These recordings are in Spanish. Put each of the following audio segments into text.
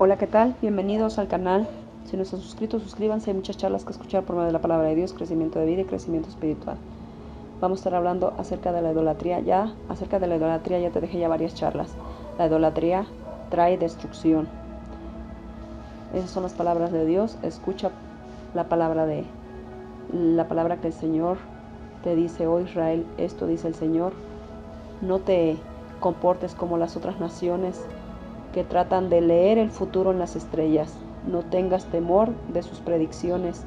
Hola, ¿qué tal? Bienvenidos al canal. Si no están suscritos, suscríbanse. Hay muchas charlas que escuchar por medio de la palabra de Dios, crecimiento de vida y crecimiento espiritual. Vamos a estar hablando acerca de la idolatría. Acerca de la idolatría ya te dejé ya varias charlas. La idolatría trae destrucción. Esas son las palabras de Dios. Escucha la palabra que el Señor te dice: oh Israel, esto dice el Señor. No te comportes como las otras naciones que tratan de leer el futuro en las estrellas. No tengas temor de sus predicciones,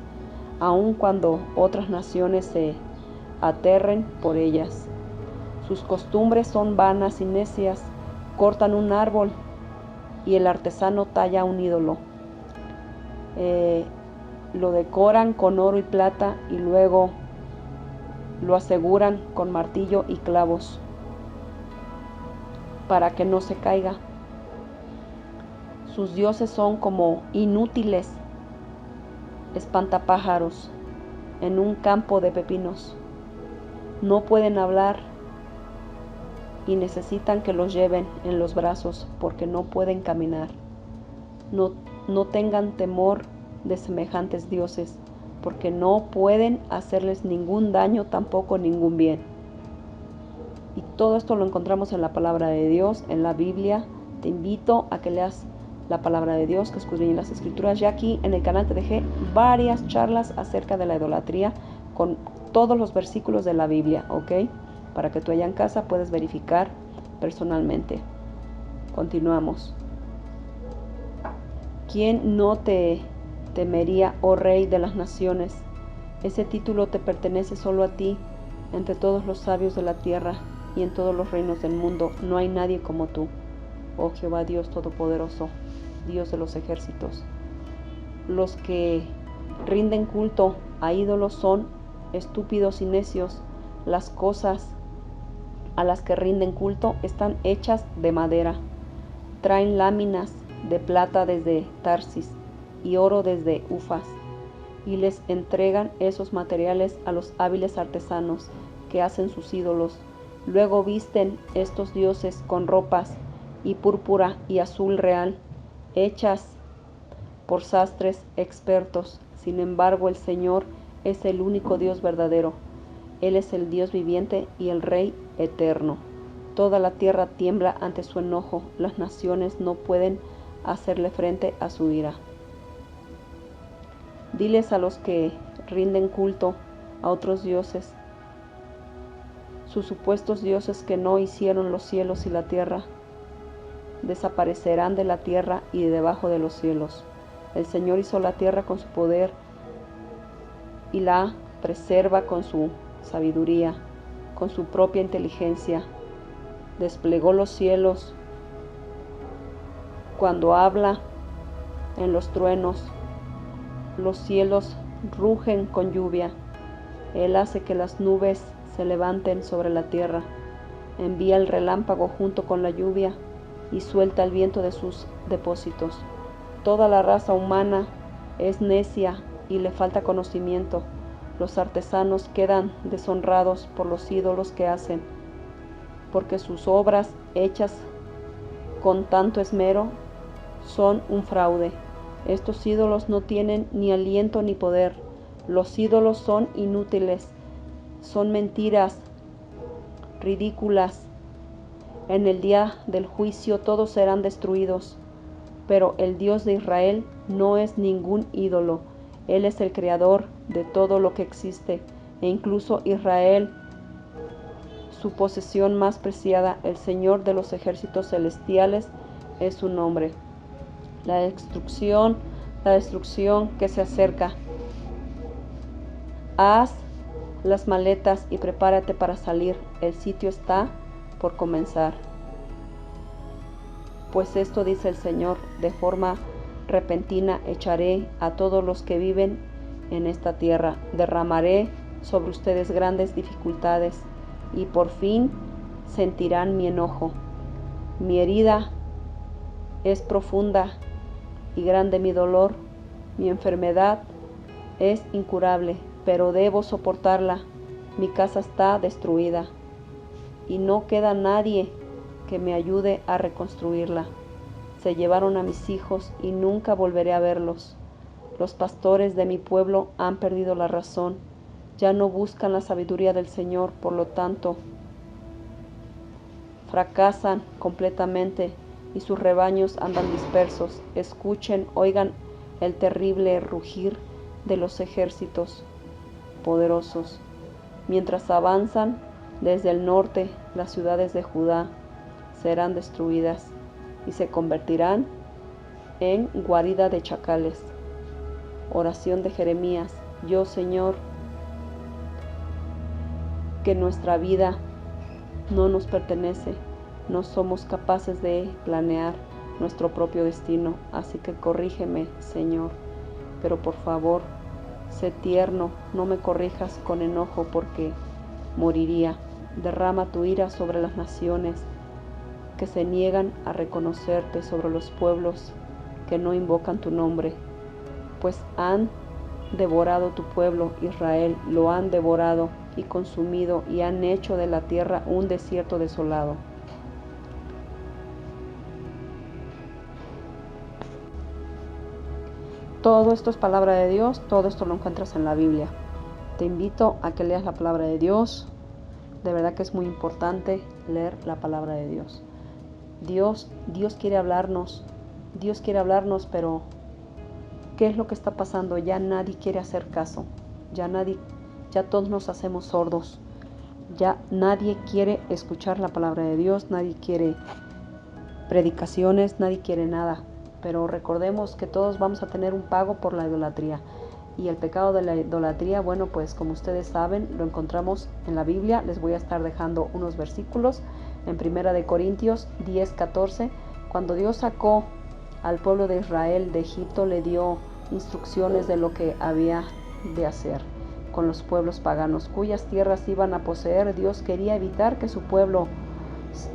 aun cuando otras naciones se aterren por ellas. Sus costumbres son vanas y necias. Cortan un árbol y el artesano talla un ídolo. Lo decoran con oro y plata y luego lo aseguran con martillo y clavos para que no se caiga. Sus dioses son como inútiles espantapájaros en un campo de pepinos. No pueden hablar y necesitan que los lleven en los brazos porque no pueden caminar. No tengan temor de semejantes dioses, porque no pueden hacerles ningún daño, tampoco ningún bien. Y todo esto lo encontramos en la palabra de Dios, en la Biblia. Te invito a que leas la palabra de Dios, que escudriñes las escrituras. Ya aquí en el canal te dejé varias charlas acerca de la idolatría con todos los versículos de la Biblia, ¿ok? Para que tú allá en casa puedas verificar personalmente. Continuamos. ¿Quién no te temería, oh Rey de las naciones? Ese título te pertenece solo a ti. Entre todos los sabios de la tierra y en todos los reinos del mundo no hay nadie como tú, oh Jehová Dios Todopoderoso, Dios de los ejércitos. Los que rinden culto a ídolos son estúpidos y necios. Las cosas a las que rinden culto están hechas de madera. Traen láminas de plata desde Tarsis y oro desde Ufas, y les entregan esos materiales a los hábiles artesanos que hacen sus ídolos. Luego visten estos dioses con ropas y púrpura y azul real, hechas por sastres expertos. Sin embargo, el Señor es el único Dios verdadero. Él es el Dios viviente y el Rey eterno. Toda la tierra tiembla ante su enojo. Las naciones no pueden hacerle frente a su ira. Diles a los que rinden culto a otros dioses, sus supuestos dioses que no hicieron los cielos y la tierra, desaparecerán de la tierra y de debajo de los cielos. El Señor hizo la tierra con su poder y la preserva con su sabiduría, con su propia inteligencia. Desplegó los cielos cuando habla en los truenos. Los cielos rugen con lluvia. Él hace que las nubes se levanten sobre la tierra. Envía el relámpago junto con la lluvia y suelta el viento de sus depósitos. Toda la raza humana es necia y le falta conocimiento. Los artesanos quedan deshonrados por los ídolos que hacen, porque sus obras hechas con tanto esmero son un fraude. Estos ídolos no tienen ni aliento ni poder. Los ídolos son inútiles, son mentiras ridículas. En el día del juicio todos serán destruidos. Pero el Dios de Israel no es ningún ídolo. Él es el creador de todo lo que existe, e incluso Israel, su posesión más preciada. El Señor de los ejércitos celestiales es su nombre. La destrucción que se acerca. Haz las maletas y prepárate para salir. El sitio está por comenzar. Pues esto dice el Señor: de forma repentina echaré a todos los que viven en esta tierra. Derramaré sobre ustedes grandes dificultades y por fin sentirán mi enojo. Mi herida es profunda y grande mi dolor. Mi enfermedad es incurable, pero debo soportarla. Mi casa está destruida y no queda nadie que me ayude a reconstruirla. Se llevaron a mis hijos y nunca volveré a verlos. Los pastores de mi pueblo han perdido la razón. Ya no buscan la sabiduría del Señor, por lo tanto, fracasan completamente y sus rebaños andan dispersos. Escuchen, oigan el terrible rugir de los ejércitos poderosos. Mientras avanzan desde el norte, las ciudades de Judá serán destruidas y se convertirán en guarida de chacales. Oración de Jeremías. Yo, Señor, que nuestra vida no nos pertenece, no somos capaces de planear nuestro propio destino, así que corrígeme, Señor, pero por favor, sé tierno, no me corrijas con enojo porque moriría. Derrama tu ira sobre las naciones que se niegan a reconocerte, sobre los pueblos que no invocan tu nombre, pues han devorado tu pueblo, Israel, lo han devorado y consumido y han hecho de la tierra un desierto desolado. Todo esto es palabra de Dios, todo esto lo encuentras en la Biblia. Te invito a que leas la palabra de Dios. De verdad que es muy importante leer la palabra de Dios. Dios quiere hablarnos, pero ¿qué es lo que está pasando? Ya nadie quiere hacer caso, ya todos nos hacemos sordos, ya nadie quiere escuchar la palabra de Dios, nadie quiere predicaciones, nadie quiere nada. Pero recordemos que todos vamos a tener un pago por la idolatría. Y el pecado de la idolatría, bueno, pues como ustedes saben, lo encontramos en la Biblia. Les voy a estar dejando unos versículos en 1 Corintios 10:14. Cuando Dios sacó al pueblo de Israel de Egipto, le dio instrucciones de lo que había de hacer con los pueblos paganos, cuyas tierras iban a poseer. Dios quería evitar que su pueblo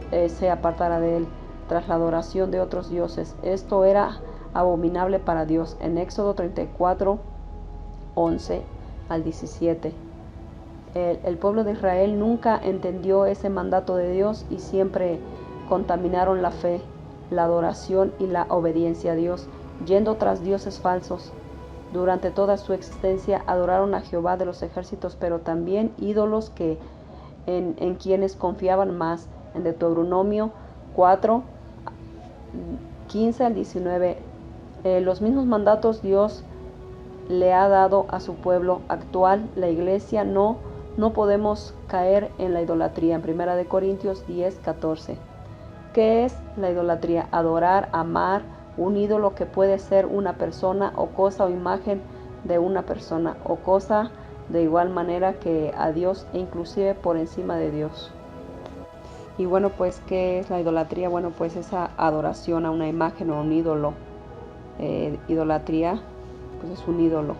se apartara de él tras la adoración de otros dioses. Esto era abominable para Dios. En Éxodo 34:11 al 17. El pueblo de Israel nunca entendió ese mandato de Dios y siempre contaminaron la fe, la adoración y la obediencia a Dios, yendo tras dioses falsos. Durante toda su existencia adoraron a Jehová de los ejércitos, pero también ídolos en quienes confiaban más. En Deuteronomio 4:15 al 19. Los mismos mandatos Dios le ha dado a su pueblo actual, la iglesia. No podemos caer en la idolatría. En 1 Corintios 10:14. ¿Qué es la idolatría? Adorar, amar un ídolo, que puede ser una persona o cosa o imagen de una persona o cosa, de igual manera que a Dios e inclusive por encima de Dios. Y bueno, pues, ¿qué es la idolatría? Bueno, pues esa adoración a una imagen o a un ídolo. Idolatría, pues es un ídolo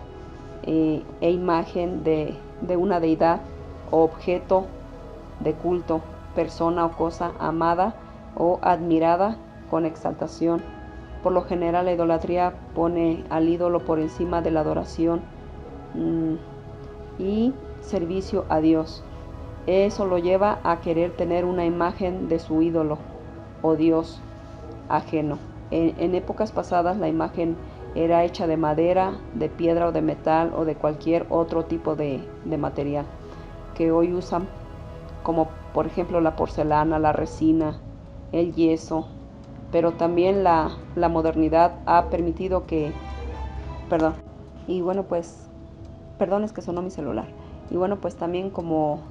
e imagen de una deidad o objeto de culto, persona o cosa amada o admirada con exaltación. Por lo general, la idolatría pone al ídolo por encima de la adoración y servicio a Dios. Eso lo lleva a querer tener una imagen de su ídolo o Dios ajeno. En épocas pasadas la imagen era hecha de madera, de piedra o de metal o de cualquier otro tipo de material que hoy usan, como por ejemplo la porcelana, la resina, el yeso. Pero también la modernidad ha permitido que, y bueno, pues, es que sonó mi celular. Y bueno, pues también como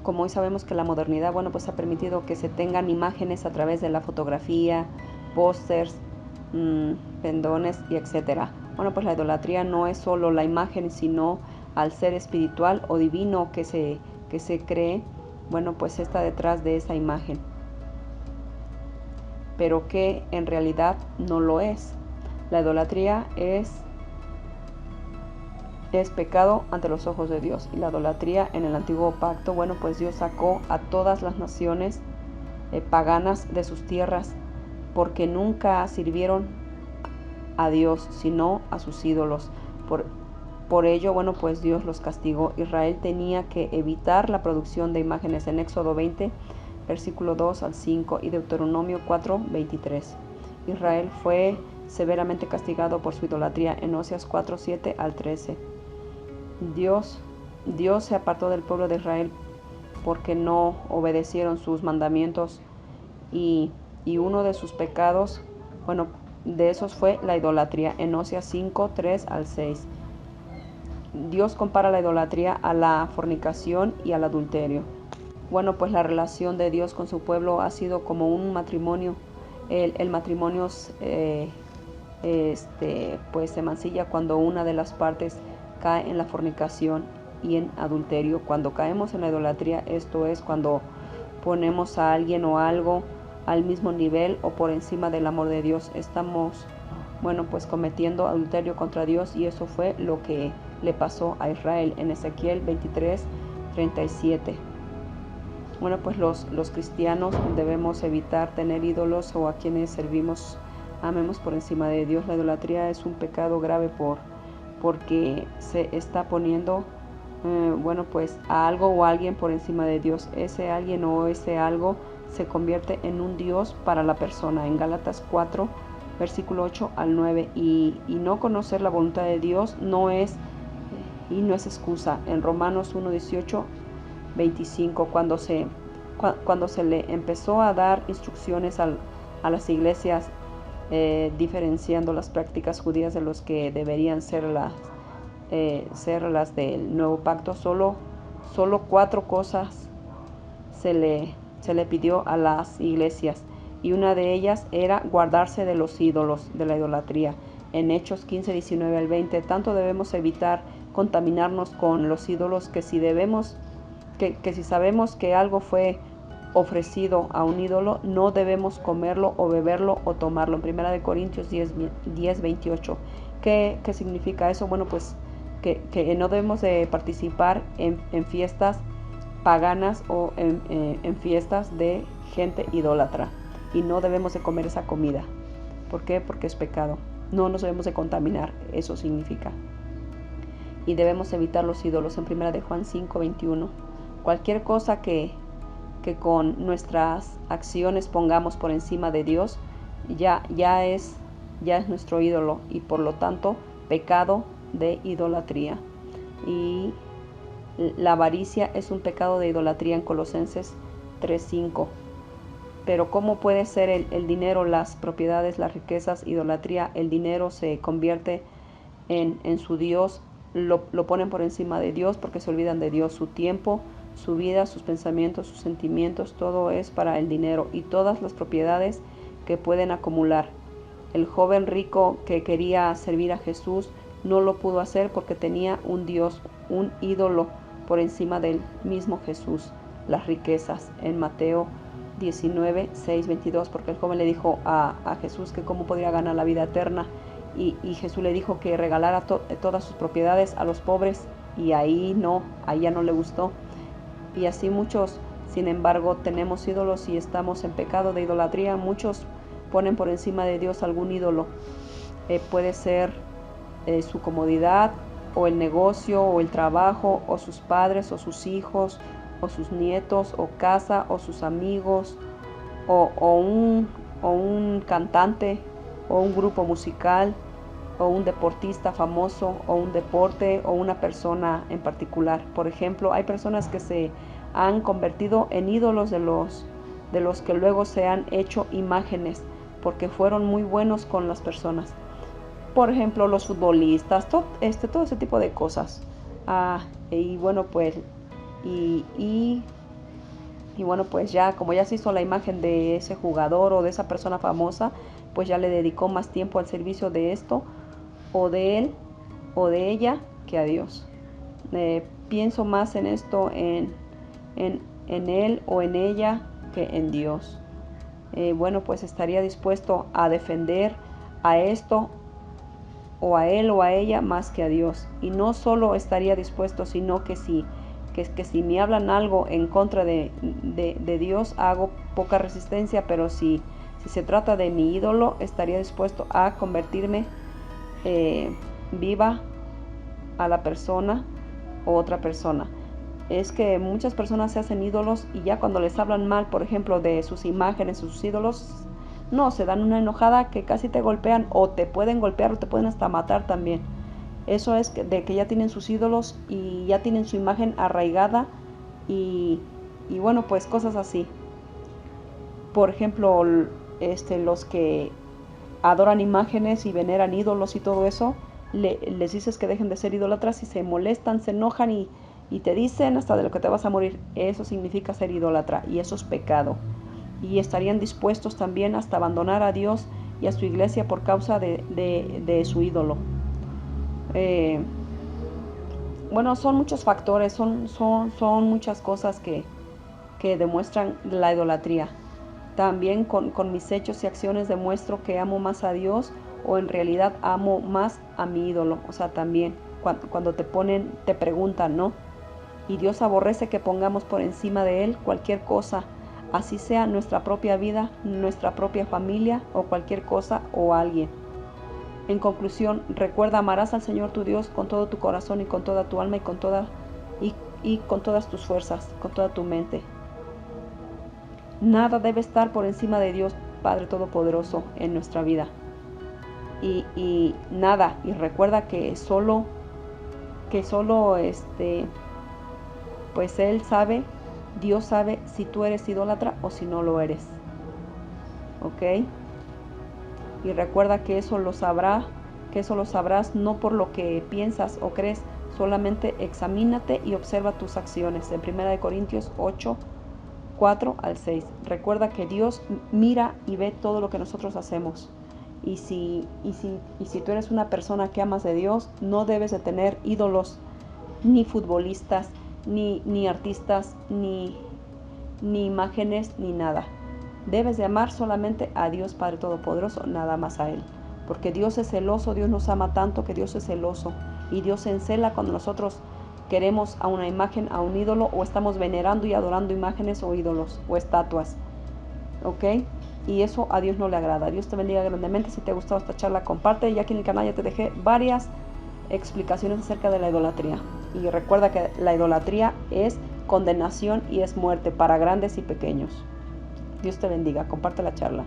hoy sabemos que la modernidad, bueno, pues ha permitido que se tengan imágenes a través de la fotografía, pósters, pendones y etcétera. Bueno, pues la idolatría no es solo la imagen, sino al ser espiritual o divino que se cree, bueno, pues está detrás de esa imagen, pero que en realidad no lo es. La idolatría es pecado ante los ojos de Dios. Y la idolatría en el antiguo pacto, bueno, pues Dios sacó a todas las naciones paganas de sus tierras, porque nunca sirvieron a Dios, sino a sus ídolos. Por ello, bueno, pues Dios los castigó. Israel tenía que evitar la producción de imágenes en Éxodo 20, versículo 2 al 5 y Deuteronomio 4:23. Israel fue severamente castigado por su idolatría en Oseas 4, 7 al 13. Dios se apartó del pueblo de Israel porque no obedecieron sus mandamientos y uno de sus pecados, bueno, de esos fue la idolatría en Oseas 5, 3 al 6. Dios compara la idolatría a la fornicación y al adulterio. Bueno, pues la relación de Dios con su pueblo ha sido como un matrimonio. El matrimonio pues se mancilla cuando una de las partes cae en la fornicación y en adulterio. Cuando caemos en la idolatría, esto es cuando ponemos a alguien o algo al mismo nivel o por encima del amor de Dios, estamos, bueno, pues cometiendo adulterio contra Dios, y eso fue lo que le pasó a Israel en Ezequiel 23, 37. Bueno, pues los cristianos debemos evitar tener ídolos o a quienes servimos, amemos por encima de Dios. La idolatría es un pecado grave porque se está poniendo, bueno, pues a algo o a alguien por encima de Dios. Ese alguien o ese algo se convierte en un Dios para la persona. En Gálatas 4, versículo 8 al 9. Y no conocer la voluntad de Dios no es excusa. En Romanos 1, 18, 25, cuando se le empezó a dar instrucciones a las iglesias, diferenciando las prácticas judías de los que deberían ser las del nuevo pacto, solo 4 cosas se le pidió a las iglesias, y una de ellas era guardarse de los ídolos, de la idolatría. En Hechos 15, 19 al 20, tanto debemos evitar contaminarnos con los ídolos que si sabemos que algo fue ofrecido a un ídolo, no debemos comerlo o beberlo o tomarlo. En 1 Corintios 10, 28. ¿Qué significa eso? Bueno, pues que no debemos de participar en fiestas paganas o en fiestas de gente idólatra, y no debemos de comer esa comida. ¿Por qué? Porque es pecado. No nos debemos de contaminar, eso significa. Y debemos evitar los ídolos en 1 Juan 5, 21. Cualquier cosa que con nuestras acciones pongamos por encima de Dios, ya es nuestro ídolo, y por lo tanto pecado de idolatría. Y la avaricia es un pecado de idolatría en Colosenses 3:5. Pero ¿cómo puede ser el dinero, las propiedades, las riquezas, idolatría? El dinero se convierte en su Dios, lo ponen por encima de Dios porque se olvidan de Dios. Su tiempo, su vida, sus pensamientos, sus sentimientos, todo es para el dinero y todas las propiedades que pueden acumular. El joven rico que quería servir a Jesús no lo pudo hacer porque tenía un Dios, un ídolo por encima del mismo Jesús, las riquezas. En Mateo 19, 6, 22, porque el joven le dijo a Jesús que cómo podría ganar la vida eterna, y Jesús le dijo que regalara todas sus propiedades a los pobres, y ahí ya no le gustó. Y así muchos, sin embargo, tenemos ídolos y estamos en pecado de idolatría. Muchos ponen por encima de Dios algún ídolo. Puede ser su comodidad, o el negocio, o el trabajo, o sus padres, o sus hijos, o sus nietos, o casa, o sus amigos, o un cantante, o un grupo musical, o un deportista famoso, o un deporte, o una persona en particular. Por ejemplo, hay personas que se han convertido en ídolos de los que luego se han hecho imágenes porque fueron muy buenos con las personas. Por ejemplo, los futbolistas, todo ese tipo de cosas. Y bueno, pues y bueno, pues ya como ya se hizo la imagen de ese jugador o de esa persona famosa, pues ya le dedicó más tiempo al servicio de esto o de él o de ella que a Dios. Pienso más en esto, en él o en ella, que en Dios. Bueno, pues estaría dispuesto a defender a esto o a él o a ella más que a Dios. Y no solo estaría dispuesto, sino que si me hablan algo en contra de Dios, hago poca resistencia, pero si se trata de mi ídolo, estaría dispuesto a convertirme viva a la persona o otra persona. Es que muchas personas se hacen ídolos y ya cuando les hablan mal, por ejemplo, de sus imágenes, sus ídolos, No, se dan una enojada que casi te golpean o te pueden golpear o te pueden hasta matar también. Eso es de que ya tienen sus ídolos y ya tienen su imagen arraigada y bueno, pues cosas así. Por ejemplo, los que adoran imágenes y veneran ídolos y todo eso, les dices que dejen de ser idólatras y se molestan, se enojan y te dicen hasta de lo que te vas a morir. Eso significa ser idólatra y eso es pecado. Y estarían dispuestos también hasta abandonar a Dios y a su iglesia por causa de su ídolo. Bueno, son muchos factores, son muchas cosas que demuestran la idolatría. También con mis hechos y acciones demuestro que amo más a Dios o en realidad amo más a mi ídolo. O sea, también cuando te preguntan, ¿no? Y Dios aborrece que pongamos por encima de Él cualquier cosa, así sea nuestra propia vida, nuestra propia familia o cualquier cosa o alguien. En conclusión, recuerda, amarás al Señor tu Dios con todo tu corazón y con toda tu alma y con todas tus fuerzas, con toda tu mente. Nada debe estar por encima de Dios Padre Todopoderoso en nuestra vida. Y nada, y recuerda que solo pues Él sabe, Dios sabe si tú eres idólatra o si no lo eres. ¿Ok? Y recuerda que eso lo sabrás no por lo que piensas o crees, solamente examínate y observa tus acciones. En 1 Corintios 8, 4 al 6. Recuerda que Dios mira y ve todo lo que nosotros hacemos. Y si tú eres una persona que amas de Dios, no debes de tener ídolos, ni futbolistas, ni artistas, ni imágenes, ni nada. Debes de amar solamente a Dios Padre Todopoderoso, nada más a Él. Porque Dios es celoso, Dios nos ama tanto que Dios es celoso. Y Dios se encela cuando nosotros queremos a una imagen, a un ídolo, o estamos venerando y adorando imágenes o ídolos o estatuas. ¿Ok? Y eso a Dios no le agrada. Dios te bendiga grandemente. Si te ha gustado esta charla, comparte. Y aquí en el canal ya te dejé varias explicaciones acerca de la idolatría. Y recuerda que la idolatría es condenación y es muerte para grandes y pequeños. Dios te bendiga. Comparte la charla.